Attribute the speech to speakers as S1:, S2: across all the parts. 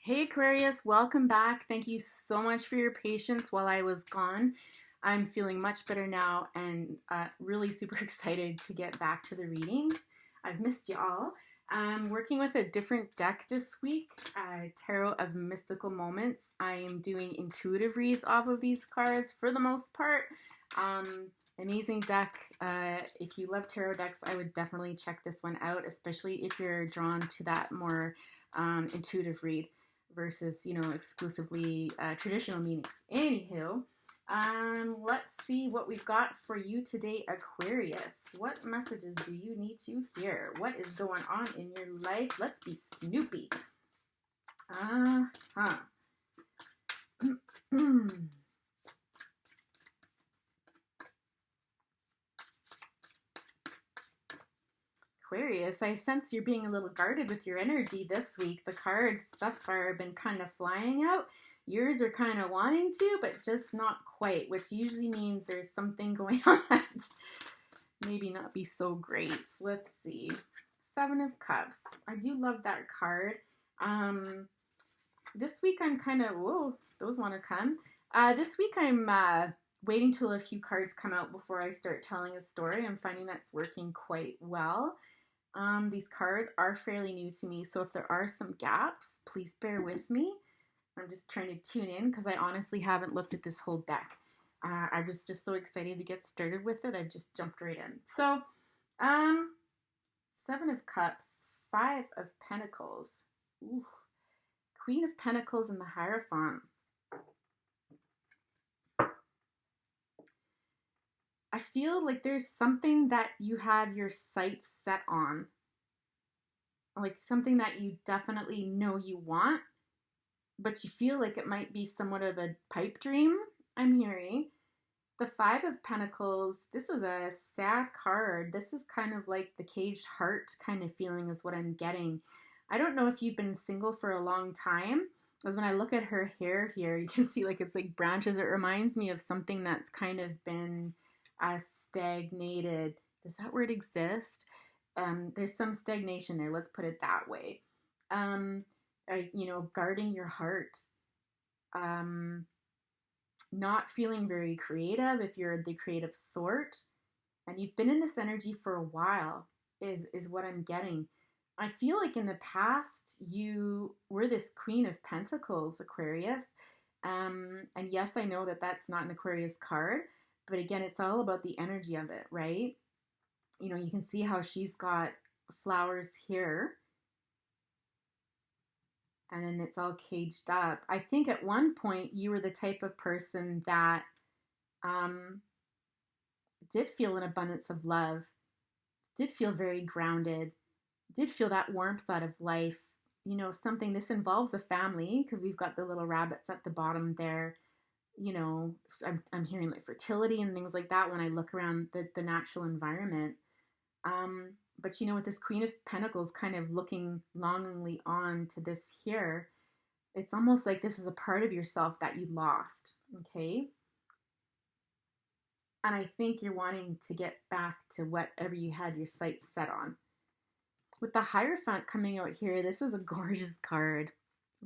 S1: Hey Aquarius, welcome back. Thank you so much for your patience while I was gone. I'm feeling much better now and really super excited to get back to the readings. I've missed you all. I'm working with a different deck this week, Tarot of Mystical Moments. I am doing intuitive reads off of these cards for the most part. Amazing deck. If you love tarot decks, I would definitely check this one out, especially if you're drawn to that more intuitive read versus, exclusively traditional meanings. Anywho, let's see what we've got for you today, Aquarius. What messages do you need to hear? What is going on in your life? Let's be snoopy. Uh-huh. Aquarius, I sense you're being a little guarded with your energy this week. The cards thus far have been kind of flying out. Yours are kind of wanting to, but just not quite, which usually means there's something going on. Maybe not be so great. Let's see. Seven of Cups. I do love that card. This week I'm kind of, whoa, those want to come. This week I'm waiting till a few cards come out before I start telling a story. I'm finding that's working quite well. These cards are fairly new to me, so if there are some gaps, please bear with me. I'm just trying to tune in because I honestly haven't looked at this whole deck. I was just so excited to get started with it. I just jumped right in. So, Seven of Cups, Five of Pentacles, ooh, Queen of Pentacles, and the Hierophant. I feel like there's something that you have your sights set on. Like something that you definitely know you want, but you feel like it might be somewhat of a pipe dream, I'm hearing. The Five of Pentacles, this is a sad card. This is kind of like the caged heart kind of feeling is what I'm getting. I don't know if you've been single for a long time, because when I look at her hair here, you can see like it's like branches. It reminds me of something that's kind of been stagnated. Does that word exist? There's some stagnation there. Let's put it that way. Guarding your heart. Not feeling very creative if you're the creative sort. And you've been in this energy for a while is what I'm getting. I feel like in the past you were this Queen of Pentacles, Aquarius. And yes, I know that that's not an Aquarius card, but again, it's all about the energy of it, right? You can see how she's got flowers here. And then it's all caged up. I think at one point you were the type of person that did feel an abundance of love, did feel very grounded, did feel that warmth out of life. This involves a family because we've got the little rabbits at the bottom there. I'm hearing like fertility and things like that when I look around the natural environment. But with this Queen of Pentacles kind of looking longingly on to this here, it's almost like this is a part of yourself that you lost, okay? And I think you're wanting to get back to whatever you had your sights set on. With the Hierophant coming out here, this is a gorgeous card.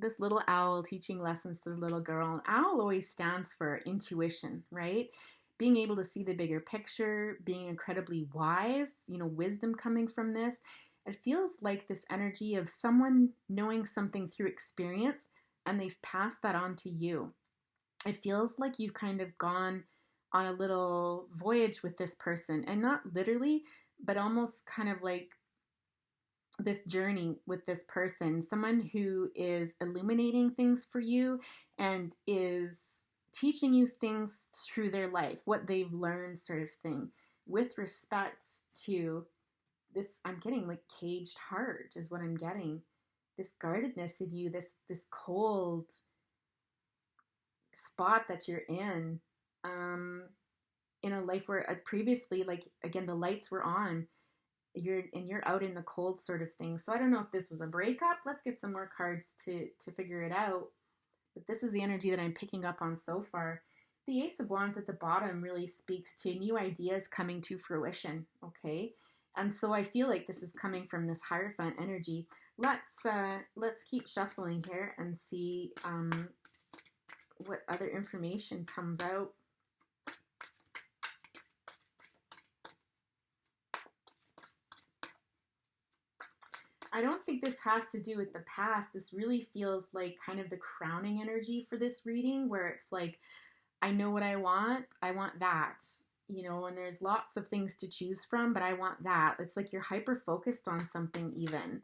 S1: This little owl teaching lessons to the little girl. An owl always stands for intuition, right? Being able to see the bigger picture, being incredibly wise, wisdom coming from this. It feels like this energy of someone knowing something through experience and they've passed that on to you. It feels like you've kind of gone on a little voyage with this person, and not literally, but almost kind of like this journey with this person, someone who is illuminating things for you and is teaching you things through their life, what they've learned, sort of thing, with respect to this. I'm getting like caged heart is what I'm getting. This guardedness of you, this cold spot that you're in a life where previously, like again, the lights were on. You're out in the cold sort of thing. So I don't know if this was a breakup. Let's get some more cards to figure it out. But this is the energy that I'm picking up on so far. The Ace of Wands at the bottom really speaks to new ideas coming to fruition, okay? And so I feel like this is coming from this Hierophant energy. Let's keep shuffling here and see what other information comes out. I don't think this has to do with the past. This really feels like kind of the crowning energy for this reading, where it's like, I know what I want that, and there's lots of things to choose from, but I want that. It's like you're hyper focused on something even.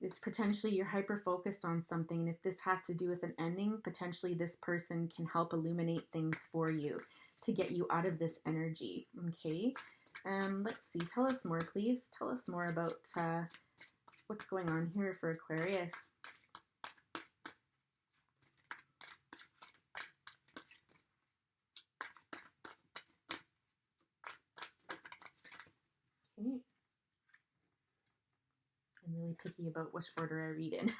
S1: It's potentially you're hyper focused on something, and if this has to do with an ending, potentially this person can help illuminate things for you to get you out of this energy. Okay, let's see. Tell us more, please. Tell us more about what's going on here for Aquarius. Okay. I'm really picky about which order I read in.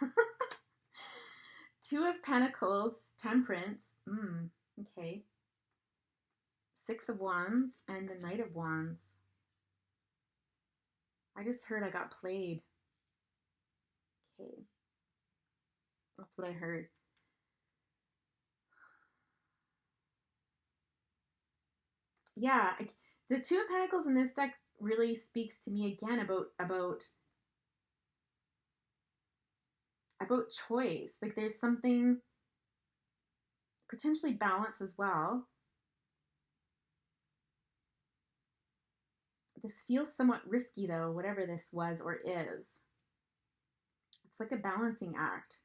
S1: Two of Pentacles, Temperance. Okay. Six of Wands and the Knight of Wands. I just heard I got played. Okay. That's what I heard. Yeah, the Two of Pentacles in this deck really speaks to me again about choice. Like there's something potentially balance as well. This feels somewhat risky though, whatever this was or is. It's like a balancing act.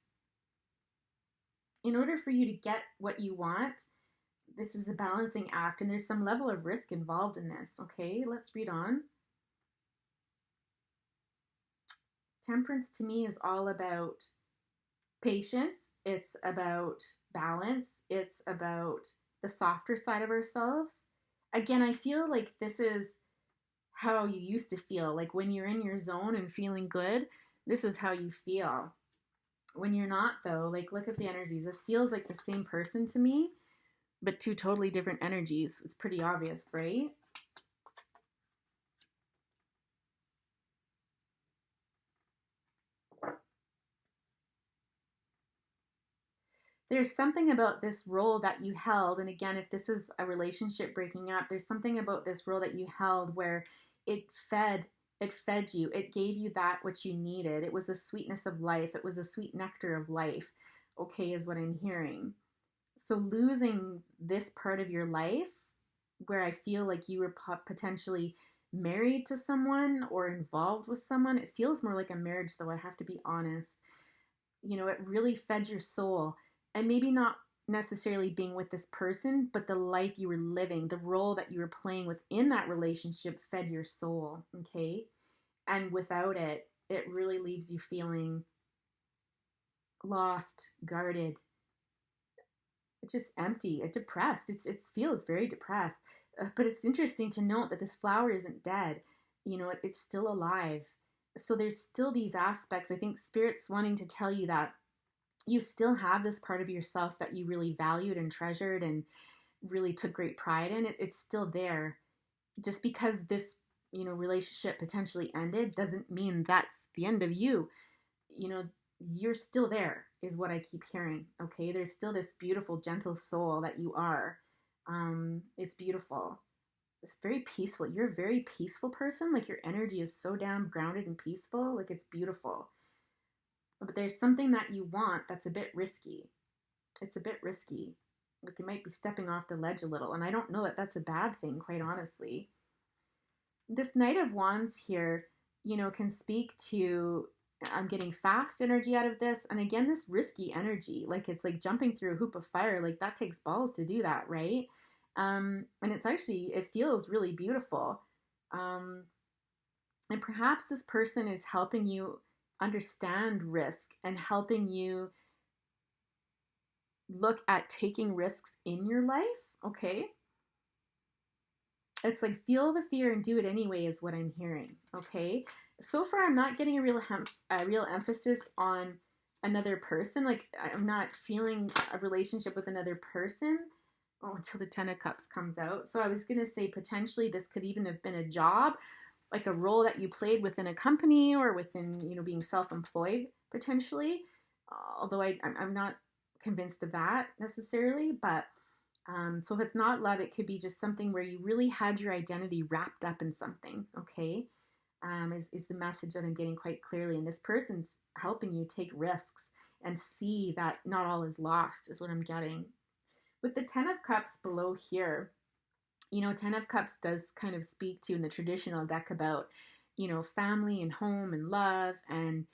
S1: In order for you to get what you want, this is a balancing act, and there's some level of risk involved in this. Okay, let's read on. Temperance to me is all about patience. It's about balance. It's about the softer side of ourselves. Again, I feel like this is how you used to feel. Like when you're in your zone and feeling good, this is how you feel. When you're not though, like look at the energies. This feels like the same person to me, but two totally different energies. It's pretty obvious, right? There's something about this role that you held, and again, if this is a relationship breaking up, there's something about this role that you held where it fed you, it gave you that which you needed. It was the sweetness of life, it was the sweet nectar of life, okay, is what I'm hearing. So losing this part of your life where I feel like you were potentially married to someone or involved with someone, it feels more like a marriage though, I have to be honest. It really fed your soul. And maybe not necessarily being with this person, but the life you were living, the role that you were playing within that relationship fed your soul, okay? And without it, it really leaves you feeling lost, guarded, just empty, depressed. It feels very depressed. But it's interesting to note that this flower isn't dead. It's still alive. So there's still these aspects. I think Spirit's wanting to tell you that you still have this part of yourself that you really valued and treasured and really took great pride in. It's still there. Just because this, relationship potentially ended doesn't mean that's the end of you. You're still there is what I keep hearing. Okay. There's still this beautiful, gentle soul that you are. It's beautiful. It's very peaceful. You're a very peaceful person. Like your energy is so damn grounded and peaceful. Like it's beautiful. But there's something that you want that's a bit risky. It's a bit risky. Like you might be stepping off the ledge a little. And I don't know that that's a bad thing, quite honestly. This Knight of Wands here, can speak to, I'm getting fast energy out of this. And again, this risky energy, like it's like jumping through a hoop of fire. Like that takes balls to do that, right? And it feels really beautiful. And perhaps this person is helping you understand risk and helping you look at taking risks in your life. Okay. It's like feel the fear and do it anyway is what I'm hearing. Okay. So far, I'm not getting a real emphasis on another person. Like I'm not feeling a relationship with another person until the Ten of Cups comes out. So I was going to say potentially this could even have been a job like a role that you played within a company or within, being self-employed potentially. Although I'm not convinced of that necessarily, but so if it's not love, it could be just something where you really had your identity wrapped up in something, okay? Is the message that I'm getting quite clearly. And this person's helping you take risks and see that not all is lost, is what I'm getting. With the Ten of Cups below here, Ten of Cups does kind of speak to in the traditional deck about, family and home and love and,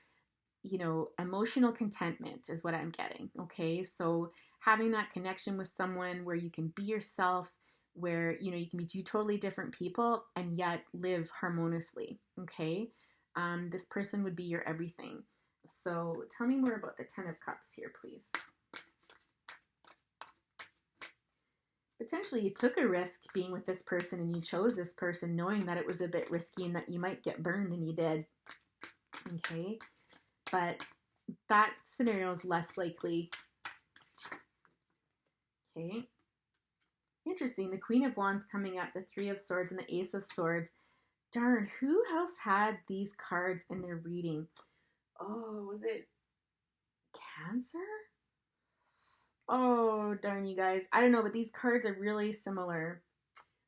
S1: emotional contentment is what I'm getting. Okay. So having that connection with someone where you can be yourself, where, you can be two totally different people and yet live harmoniously. Okay. This person would be your everything. So tell me more about the Ten of Cups here, please. Potentially you took a risk being with this person and you chose this person knowing that it was a bit risky and that you might get burned, and you did. Okay. But that scenario is less likely. Okay. Interesting. The Queen of Wands coming up, the Three of Swords, and the Ace of Swords. Darn, who else had these cards in their reading? Oh, was it Cancer? Oh, darn, you guys. I don't know, but these cards are really similar.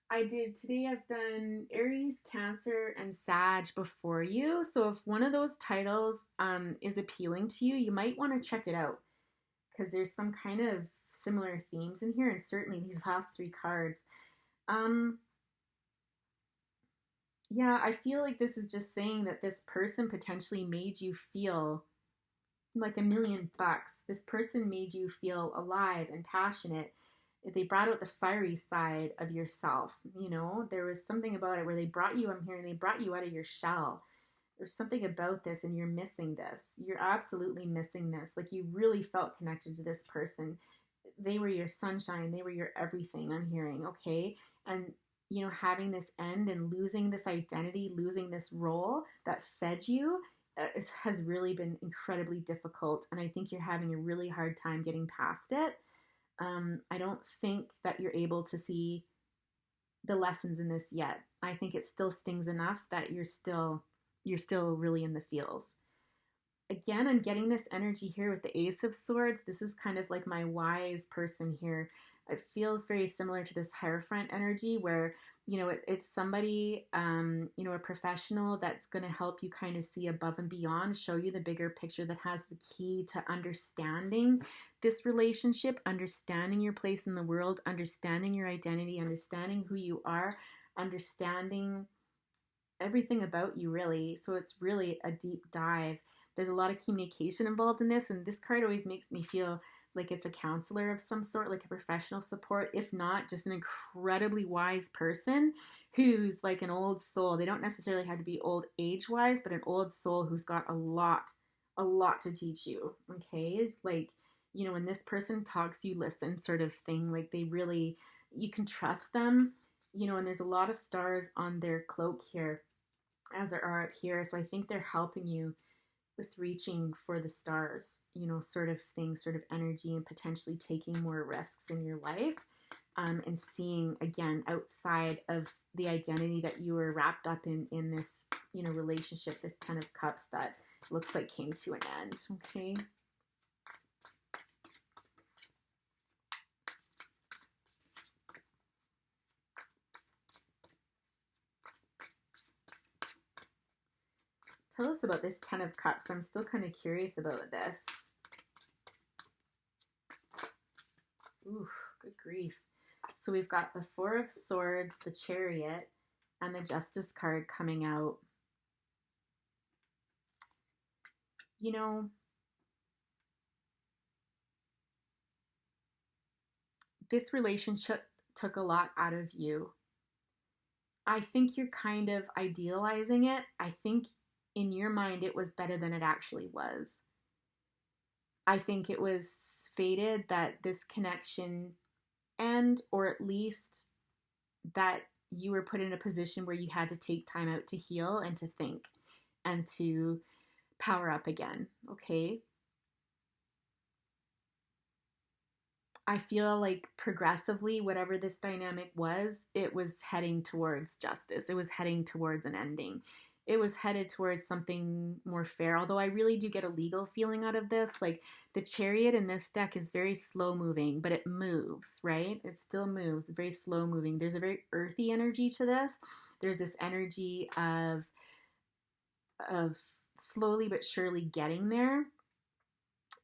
S1: Today I've done Aries, Cancer, and Sag before you. So if one of those titles is appealing to you, you might want to check it out because there's some kind of similar themes in here, and certainly these last three cards. Yeah, I feel like this is just saying that this person potentially made you feel like $1,000,000. This person made you feel alive and passionate. They brought out the fiery side of yourself. There was something about it where they brought you, I'm hearing, they brought you out of your shell. There's something about this and you're missing this. You're absolutely missing this. Like you really felt connected to this person. They were your sunshine. They were your everything, I'm hearing. Okay. And having this end and losing this identity, losing this role that fed you has really been incredibly difficult. And I think you're having a really hard time getting past it. I don't think that you're able to see the lessons in this yet. I think it still stings enough that you're still really in the feels. Again, I'm getting this energy here with the Ace of Swords. This is kind of like my wise person here. It feels very similar to this Hierophant energy where, it's somebody, a professional that's going to help you kind of see above and beyond, show you the bigger picture, that has the key to understanding this relationship, understanding your place in the world, understanding your identity, understanding who you are, understanding everything about you, really. So it's really a deep dive. There's a lot of communication involved in this, and this card always makes me feel like it's a counselor of some sort, like a professional support, if not just an incredibly wise person who's like an old soul. They don't necessarily have to be old age wise, but an old soul who's got a lot to teach you. Okay. Like, when this person talks, you listen, sort of thing. Like they really, you can trust them, and there's a lot of stars on their cloak here, as there are up here. So I think they're helping you with reaching for the stars, sort of thing, sort of energy, and potentially taking more risks in your life, and seeing again outside of the identity that you were wrapped up in this, relationship, this Ten of Cups that looks like came to an end. Okay. Tell us about this Ten of Cups. I'm still kind of curious about this. Ooh, good grief. So we've got the Four of Swords, the Chariot, and the Justice card coming out. This relationship took a lot out of you. I think you're kind of idealizing it. I think in your mind it was better than it actually was. I think it was fated that this connection end, or at least that you were put in a position where you had to take time out to heal and to think and to power up again. Okay. I feel like progressively, whatever this dynamic was, it was heading towards justice. It was heading towards an ending. It was headed towards something more fair. Although I really do get a legal feeling out of this. Like the chariot in this deck is very slow moving, but it moves, right? It still moves, very slow moving. There's a very earthy energy to this. There's this energy of slowly but surely getting there.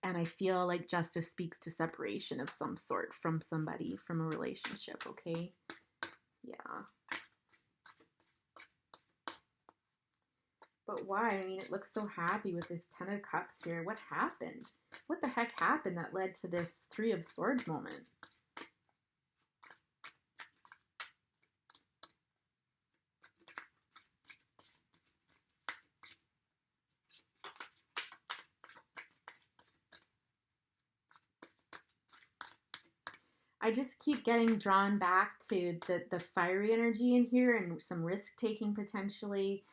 S1: And I feel like justice speaks to separation of some sort from somebody, from a relationship, okay? Yeah. But why? I mean, it looks so happy with this Ten of Cups here. What happened? What the heck happened that led to this Three of Swords moment? I just keep getting drawn back to the fiery energy in here and some risk taking potentially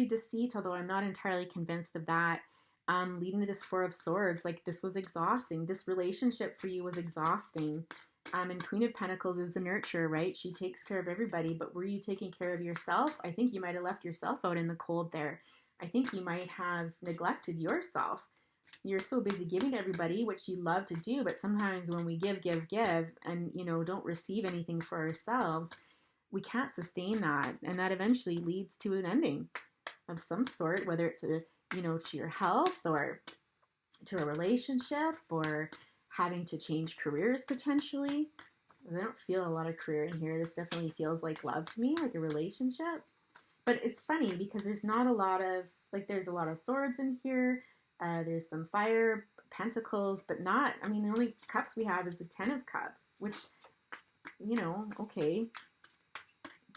S1: deceit, although I'm not entirely convinced of that. Leading to this Four of Swords, like this was exhausting. This relationship for you was exhausting. And Queen of Pentacles is the nurturer, right? She takes care of everybody, but were you taking care of yourself? I think you might have left yourself out in the cold there. I think you might have neglected yourself. You're so busy giving to everybody, which you love to do, but sometimes when we give, and, you know, don't receive anything for ourselves, we can't sustain that. And that eventually leads to an ending of some sort, whether it's, to your health or to a relationship or having to change careers potentially. I don't feel a lot of career in here. This definitely feels like love to me, like a relationship. But it's funny because there's not a lot of, there's a lot of swords in here. There's some fire, pentacles, but not, the only cups we have is the Ten of Cups, which, okay.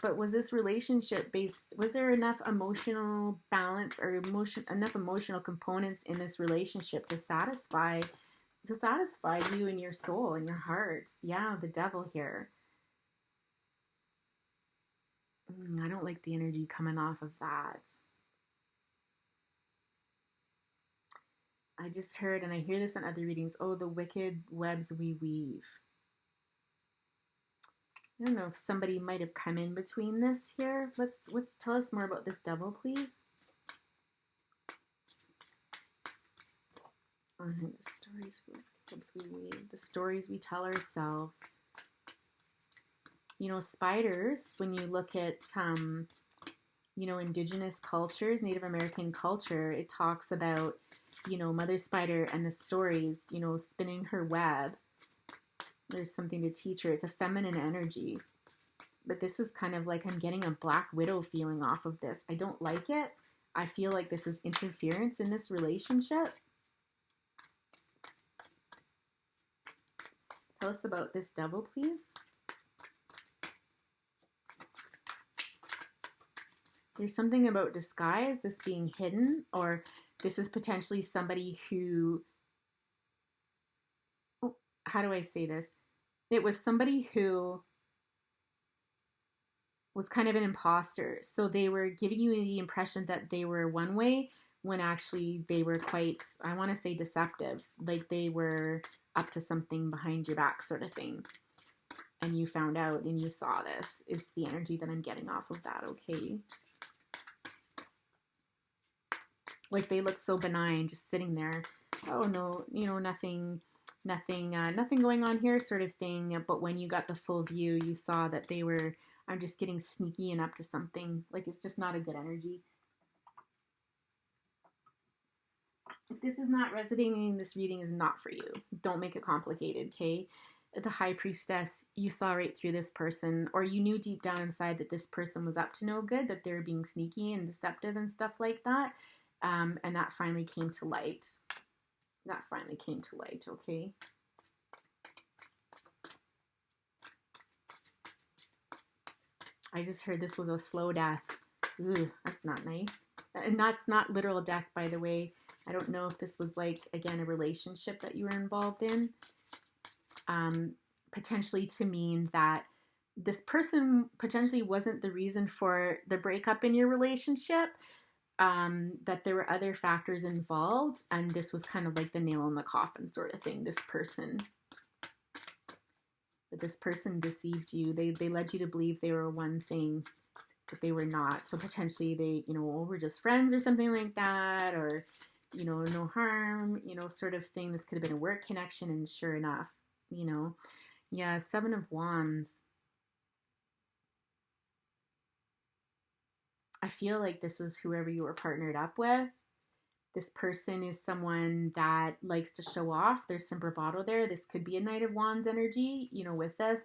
S1: But was this relationship based, was there enough emotional balance or enough emotional components in this relationship to satisfy you and your soul and your heart? Yeah, the Devil here. I don't like the energy coming off of that. I just heard, and I hear this in other readings, oh, the wicked webs we weave. I don't know if somebody might have come in between this here. Let's tell us more about this Devil, please. The stories we weave, the stories we tell ourselves. Spiders, when you look at, indigenous cultures, Native American culture, it talks about, Mother Spider and the stories, spinning her web. There's something to teach her. It's a feminine energy. But this is kind of like I'm getting a Black Widow feeling off of this. I don't like it. I feel like this is interference in this relationship. Tell us about this Devil, please. There's something about disguise, this being hidden, or this is potentially somebody who, how do I say this? It was somebody who was kind of an imposter. So they were giving you the impression that they were one way when actually they were quite, I want to say, deceptive. Like they were up to something behind your back sort of thing. And you found out and you saw this is the energy that I'm getting off of that, okay? Like they looked so benign, just sitting there. Oh no, nothing going on here sort of thing. But when you got the full view, you saw that they were, I'm just getting sneaky and up to something. Like it's just not a good energy. If this is not resonating, this reading is not for you. Don't make it complicated, okay? The High Priestess, you saw right through this person, or you knew deep down inside that this person was up to no good, that they were being sneaky and deceptive and stuff like that. And that finally came to light. That finally came to light, okay? I just heard this was a slow death. Ooh, that's not nice. And that's not literal death, by the way. I don't know if this was like, again, a relationship that you were involved in. Potentially to mean that this person potentially wasn't the reason for the breakup in your relationship. That there were other factors involved, and this was kind of like the nail in the coffin sort of thing, this person. but this person deceived you. They led you to believe they were one thing, but they were not. So potentially they, were just friends or something like that, or, no harm, sort of thing. This could have been a work connection, and sure enough, yeah, Seven of Wands. I feel like this is whoever you were partnered up with. This person is someone that likes to show off. There's some bravado there. This could be a Knight of Wands energy, with this.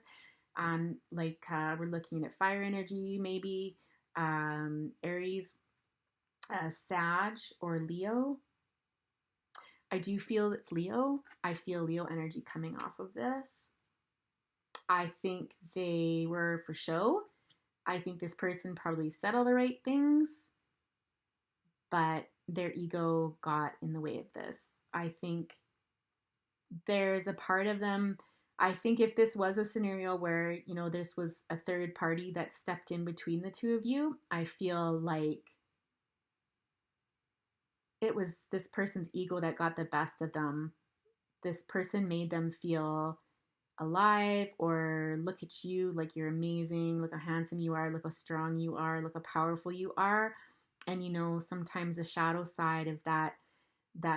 S1: We're looking at fire energy, maybe Aries, Sag, or Leo. I do feel it's Leo. I feel Leo energy coming off of this. I think they were for show. I think this person probably said all the right things, but their ego got in the way of this. I think there's a part of them. I think if this was a scenario where, this was a third party that stepped in between the two of you, I feel like it was this person's ego that got the best of them. This person made them feel alive, or look at you, like you're amazing, look how handsome you are, look how strong you are, look how powerful you are. And sometimes the shadow side of that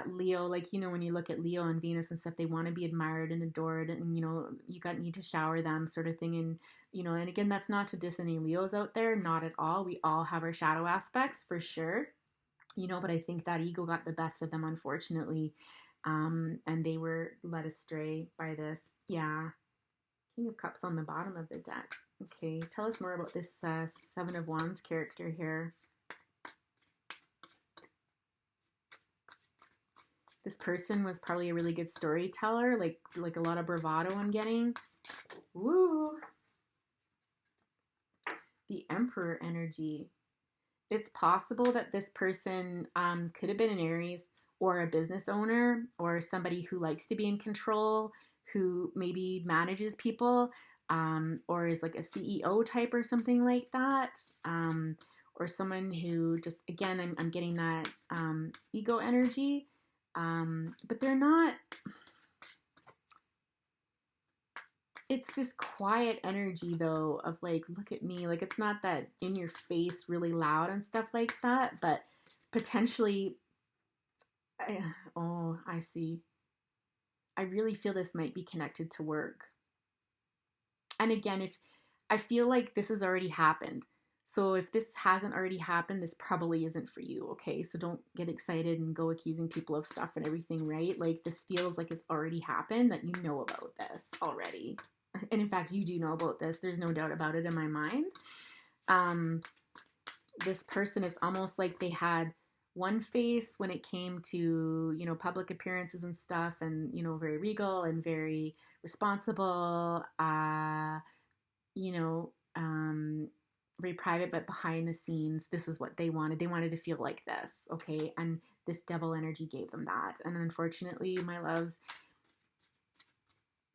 S1: Leo, like when you look at Leo and Venus and stuff, they want to be admired and adored, and you need to shower them, sort of thing. And and again, that's not to diss any Leos out there, not at all. We all have our shadow aspects for sure, but I think that ego got the best of them, unfortunately. And they were led astray by this. Yeah. King of Cups on the bottom of the deck. Okay, tell us more about this Seven of Wands character here. This person was probably a really good storyteller, like a lot of bravado I'm getting. Woo! The Emperor energy. It's possible that this person could have been an Aries, or a business owner, or somebody who likes to be in control, who maybe manages people, or is like a CEO type or something like that, or someone who just, again, I'm getting that ego energy, but they're not. It's this quiet energy, though, of like, look at me. Like, it's not that in your face, really loud and stuff like that, but potentially, I see. I really feel this might be connected to work. And again, if I feel like this has already happened. So if this hasn't already happened, this probably isn't for you, okay? So don't get excited and go accusing people of stuff and everything, right? Like, this feels like it's already happened, that you know about this already. And in fact, you do know about this. There's no doubt about it in my mind. This person, it's almost like they had one face when it came to, public appearances and stuff, and, very regal and very responsible, very private, but behind the scenes, this is what they wanted. They wanted to feel like this, okay? And this devil energy gave them that. And unfortunately, my loves,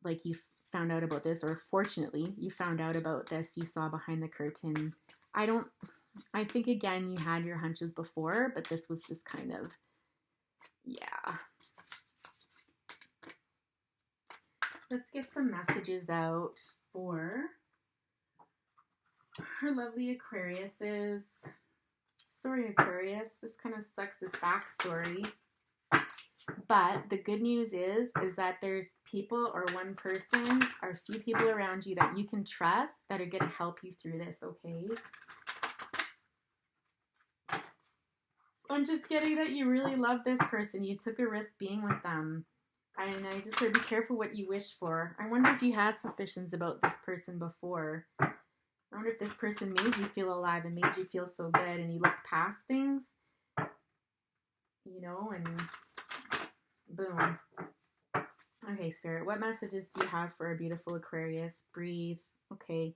S1: like, you found out about this, or fortunately, you found out about this, you saw behind the curtain. I think, again, you had your hunches before, but this was just kind of, yeah. Let's get some messages out for our lovely Aquariuses. Sorry, Aquarius, this kind of sucks, this backstory. But the good news is that there's people, or one person, or a few people around you that you can trust that are going to help you through this, okay? I'm just getting that you really love this person. You took a risk being with them. And I just said, be careful what you wish for. I wonder if you had suspicions about this person before. I wonder if this person made you feel alive and made you feel so good, and you looked past things, and boom. Okay, sir, what messages do you have for a beautiful Aquarius? Breathe. Okay.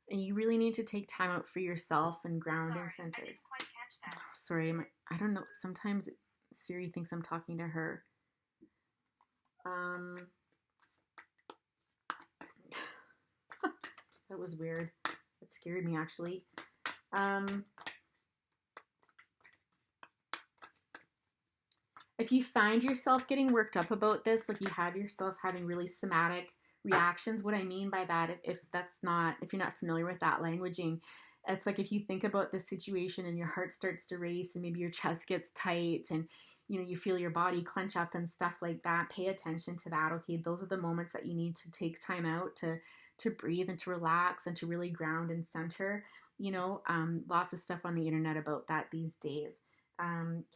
S1: And you really need to take time out for yourself and ground and center. I didn't quite catch that. Sorry, I don't know. Sometimes Siri thinks I'm talking to her. That was weird. It scared me, actually. If you find yourself getting worked up about this, like you have yourself having really somatic reactions. What I mean by that, if you're not familiar with that languaging, it's like if you think about this situation and your heart starts to race and maybe your chest gets tight and you feel your body clench up and stuff like that, pay attention to that. Okay, those are the moments that you need to take time out to breathe and to relax and to really ground and center. Lots of stuff on the internet about that these days.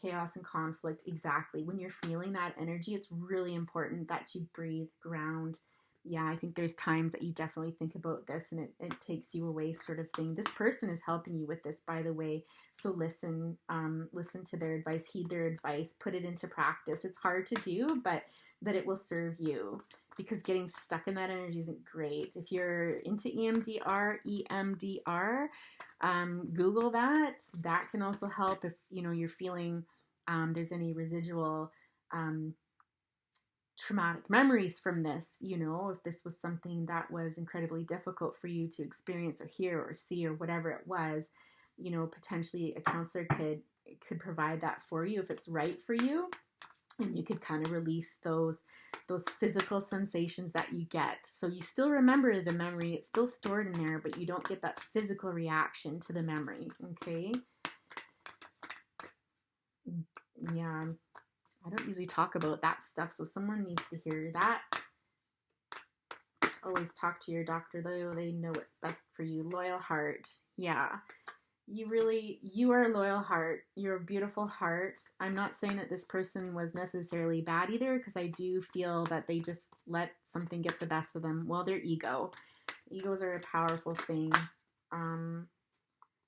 S1: Chaos and conflict, exactly. When you're feeling that energy, it's really important that you breathe, ground. Yeah, I think there's times that you definitely think about this and it takes you away, sort of thing. This person is helping you with this, by the way. So listen to their advice, heed their advice, put it into practice. It's hard to do, but it will serve you, because getting stuck in that energy isn't great. If you're into EMDR, Google that. That can also help if you're feeling there's any residual traumatic memories from this. If this was something that was incredibly difficult for you to experience or hear or see or whatever it was, potentially a counselor could provide that for you if it's right for you, and you could kind of release those physical sensations that you get. So you still remember the memory, it's still stored in there, but you don't get that physical reaction to the memory. Okay. Yeah, I don't usually talk about that stuff, so someone needs to hear that. Always talk to your doctor, though. They know what's best for you. Loyal heart. Yeah. You are a loyal heart. You're a beautiful heart. I'm not saying that this person was necessarily bad either, because I do feel that they just let something get the best of them. Well, their ego. Egos are a powerful thing. Round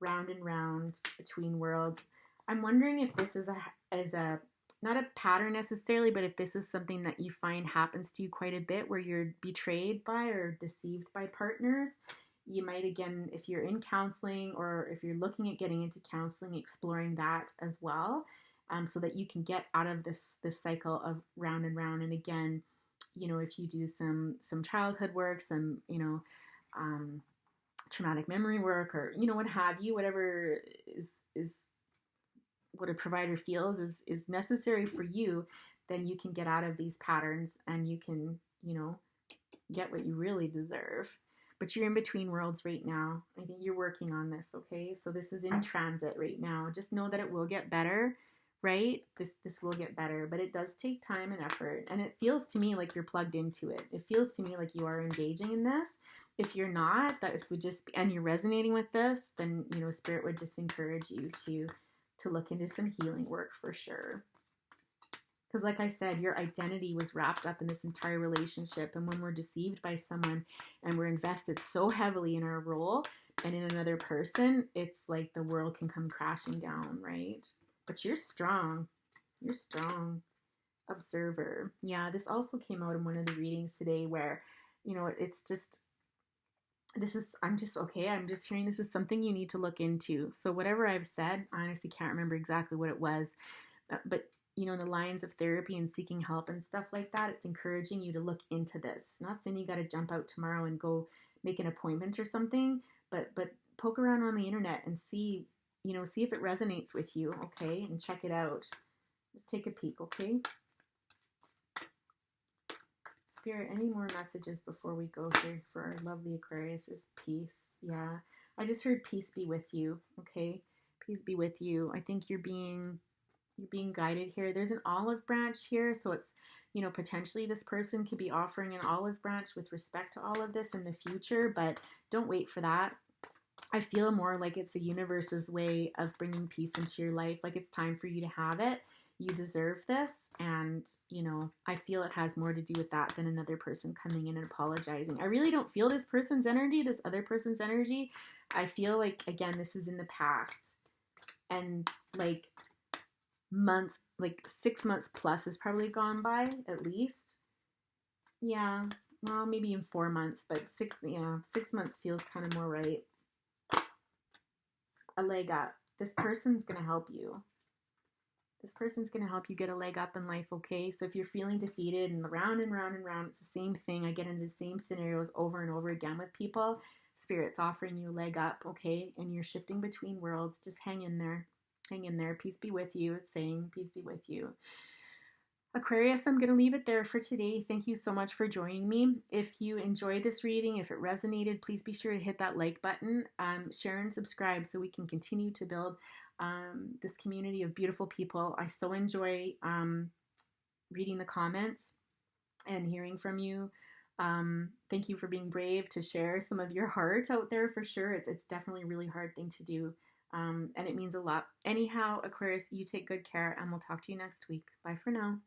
S1: and round between worlds. I'm wondering if this is a not a pattern necessarily, but if this is something that you find happens to you quite a bit, where you're betrayed by or deceived by partners. You might, again, if you're in counseling or if you're looking at getting into counseling, exploring that as well, so that you can get out of this cycle of round and round. And again, if you do some childhood work, some traumatic memory work, or what have you, whatever is what a provider feels is necessary for you, then you can get out of these patterns and you can get what you really deserve. But you're in between worlds right now. I think you're working on this, okay? So this is in transit right now. Just know that it will get better, right? This will get better, but it does take time and effort. And it feels to me like you're plugged into it. It feels to me like you are engaging in this. If you're not, and you're resonating with this, then, Spirit would just encourage you to look into some healing work for sure. Because like I said, your identity was wrapped up in this entire relationship. And when we're deceived by someone and we're invested so heavily in our role and in another person, it's like the world can come crashing down, right? But you're strong. You're strong. Observer. Yeah, this also came out in one of the readings today where, it's just, I'm just hearing this is something you need to look into. So whatever I've said, I honestly can't remember exactly what it was, but in the lines of therapy and seeking help and stuff like that, it's encouraging you to look into this. Not saying you got to jump out tomorrow and go make an appointment or something, but poke around on the internet and see if it resonates with you, okay? And check it out. Just take a peek, okay? Spirit, any more messages before we go here for our lovely Aquarius? Is peace. Yeah. I just heard peace be with you, okay? Peace be with you. I think you're being guided here. There's an olive branch here, so it's, potentially this person could be offering an olive branch with respect to all of this in the future, but don't wait for that. I feel more like it's the universe's way of bringing peace into your life. Like it's time for you to have it. You deserve this. And, I feel it has more to do with that than another person coming in and apologizing. I really don't feel this person's energy, this other person's energy. I feel like, again, this is in the past. And like 6 months plus has probably gone by at least. Yeah. Well, maybe in 4 months, but 6 months feels kind of more right. A leg up. This person's going to help you. This person's going to help you get a leg up in life, okay? So if you're feeling defeated and round and round and round, it's the same thing. I get into the same scenarios over and over again with people. Spirit's offering you a leg up, okay? And you're shifting between worlds. Just hang in there. Hang in there. Peace be with you. It's saying, peace be with you. Aquarius, I'm going to leave it there for today. Thank you so much for joining me. If you enjoyed this reading, if it resonated, please be sure to hit that like button, share and subscribe so we can continue to build this community of beautiful people. I so enjoy reading the comments and hearing from you. Thank you for being brave to share some of your heart out there for sure. It's definitely a really hard thing to do. And it means a lot. Anyhow, Aquarius, you take good care and we'll talk to you next week. Bye for now.